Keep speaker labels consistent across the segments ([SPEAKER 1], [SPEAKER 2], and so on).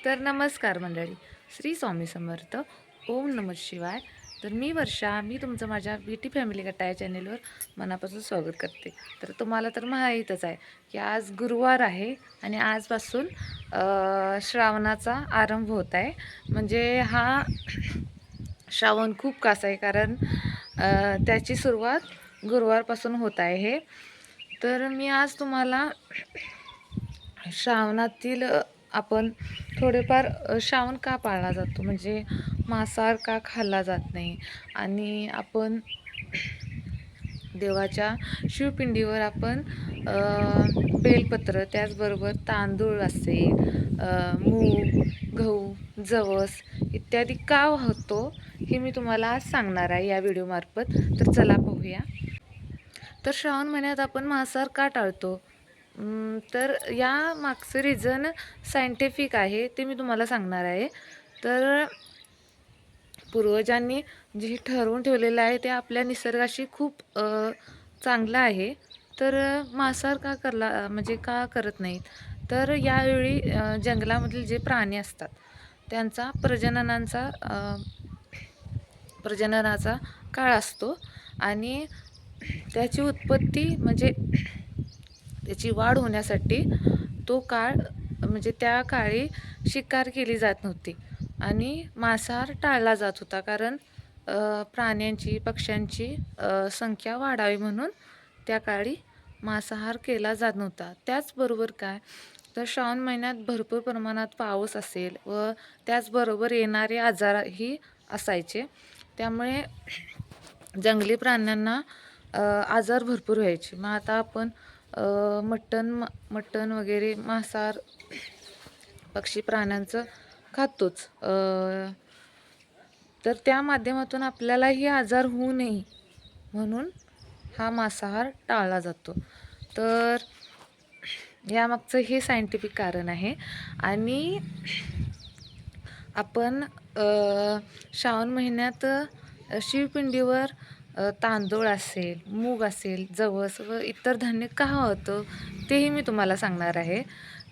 [SPEAKER 1] तर नमस्कार मंडळी. श्री स्वामी समर्थ. ओम नमः शिवाय. तर मी वर्षा, मी तुमचं माझ्या ब्युटी फॅमिली कट्टा या चॅनेलवर मनापासून स्वागत करते. तर तुम्हाला तर माहीतच आहे की आज गुरुवार आहे आणि आजपासून श्रावणाचा आरंभ होत आहे. म्हणजे हा श्रावण खूप खास आहे, कारण त्याची सुरुवात गुरुवारपासून होत आहे हे. तर मी आज तुम्हाला श्रावणातील आपण थोडेफार श्रावण का पाळला जातो, म्हणजे मांसाहार का खाल्ला जात नाही, आणि आपण देवाच्या शिवपिंडीवर आपण बेलपत्र, त्याचबरोबर तांदूळ असेल, मूग, गहू, जवस इत्यादी का वाहतो हे मी तुम्हाला आज सांगणार आहे या व्हिडिओमार्फत. तर चला पाहूया. तर श्रावण महिन्यात आपण मांसाहार का टाळतो? तर या मागचं रिझन सायंटिफिक आहे, ते मी तुम्हाला सांगणार आहे. तर पूर्वजांनी जे ठरवून ठेवलेलं आहे ते आपल्या निसर्गाशी खूप चांगलं आहे. तर मांसाहार का म्हणजे का करत नाहीत? तर यावेळी जंगलामधील जे प्राणी असतात त्यांचा प्रजननाचा काळ असतो, आणि त्याची उत्पत्ती म्हणजे त्याची वाढ होण्यासाठी तो काळ, म्हणजे त्या काळी शिकार केली जात नव्हती आणि मांसाहार टाळला जात होता, कारण प्राण्यांची, पक्ष्यांची संख्या वाढावी म्हणून त्या काळी मांसाहार केला जात नव्हता. त्याचबरोबर काय, तर श्रावण महिन्यात भरपूर प्रमाणात पाऊस असेल व त्याचबरोबर येणारे आजारही असायचे. त्यामुळे जंगली प्राण्यांना आजार भरपूर व्हायचे. मग आता आपण मटण वगैरे मांसाहार पक्षी प्राण्यांचं खातोच. तर त्या माध्यमातून आपल्यालाही आजार होऊ नये म्हणून हा मांसाहार टाळला जातो. तर यामागचं हे सायंटिफिक कारण आहे. आणि आपण श्रावण महिन्यात शिवपिंडीवर तांदूळ असेल, मूग असेल, जवस व इतर धान्य का होतं तेही मी तुम्हाला सांगणार आहे.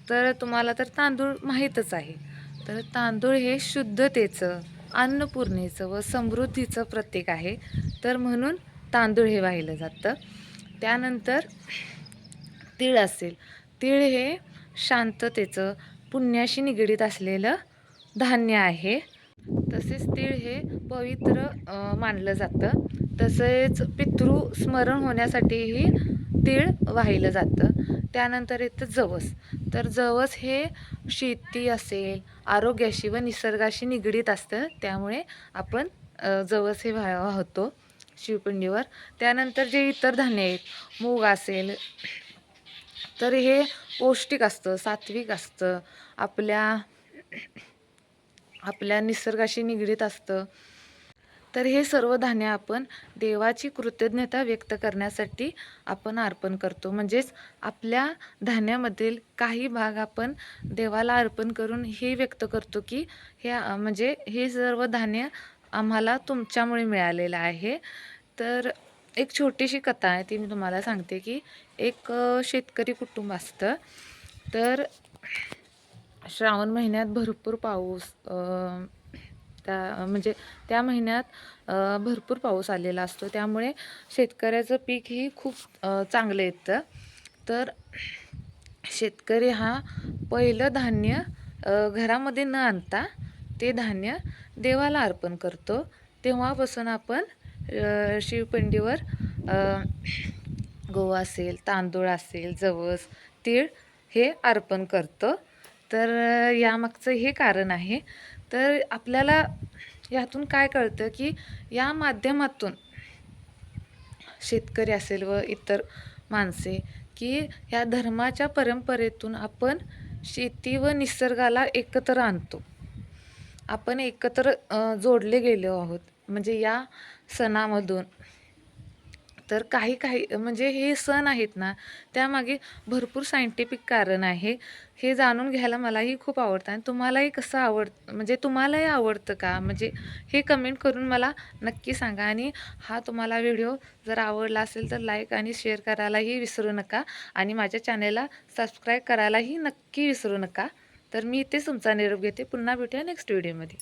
[SPEAKER 1] तर तुम्हाला तर तांदूळ माहीतच आहे. तर तांदूळ हे शुद्धतेचं, अन्नपूर्णेचं व समृद्धीचं प्रतीक आहे. तर म्हणून तांदूळ हे वाहिलं जातं. त्यानंतर तीळ असेल, तीळ हे शांततेचं, पुण्याशी निगडीत असलेलं धान्य आहे. तसेच तीळ हे पवित्र मानलं जातं. तसेच पितृस्मरण होण्यासाठीही तीळ वाहिलं जातं. त्यानंतर येतं जवस. तर जवस हे शेती असेल, आरोग्याशी व निसर्गाशी निगडीत असतं, त्यामुळे आपण जवस हे वाहतो शिवपिंडीवर. त्यानंतर जे इतर धान्य आहेत, मूग असेल, तर हे पौष्टिक असतं, सात्विक असतं, आपल्या निसर्गाशी निगडीत असतं. तर हे सर्व धान्य आपण देवाची कृतज्ञता व्यक्त करण्यासाठी आपण अर्पण करतो. म्हणजेच आपल्या धान्यामधील काही भाग आपण देवाला अर्पण करून हे व्यक्त करतो की म्हणजे हे सर्व धान्य आम्हाला तुमच्यामुळे मिळालेलं आहे. तर एक छोटीशी कथा आहे, ती मी तुम्हाला सांगते की एक शेतकरी कुटुंब असतं. तर श्रावण महिन्यात भरपूर पाऊस, म्हणजे त्या महिन्यात भरपूर पाऊस आलेला असतो, त्यामुळे शेतकऱ्याचं पीकही खूप चांगलं येतं. तर शेतकरी हा पहिलं धान्य घरामध्ये न आणता ते धान्य देवाला अर्पण करतो. तेव्हापासून आपण शिवपिंडीवर गहू असेल, तांदूळ असेल, जवस, तीळ हे अर्पण करतो. तर यामागचं हे कारण आहे. तर आपल्याला यातून काय कळतं की या माध्यमातून शेतकरी असेल व इतर माणसे, की ह्या धर्माच्या परंपरेतून आपण शेती व निसर्गाला एकत्र आणतो. आपण एकत्र जोडले गेलो आहोत, म्हणजे या सणामधून. तर काही म्हणजे हे सण आहेत ना, त्यामागे भरपूर सायंटिफिक कारण आहे. हे जाणून घ्यायला मलाही खूप आवडतं, आणि तुम्हालाही कसं म्हणजे तुम्हालाही आवडतं का? म्हणजे हे कमेंट करून मला नक्की सांगा. आणि हा तुम्हाला व्हिडिओ जर आवडला असेल तर लाईक आणि शेअर करायलाही विसरू नका, आणि माझ्या चॅनेलला सबस्क्राईब करायलाही नक्की विसरू नका. तर मी इथेच तुमचा निरोप घेते. पुन्हा भेटूया नेक्स्ट व्हिडिओमध्ये.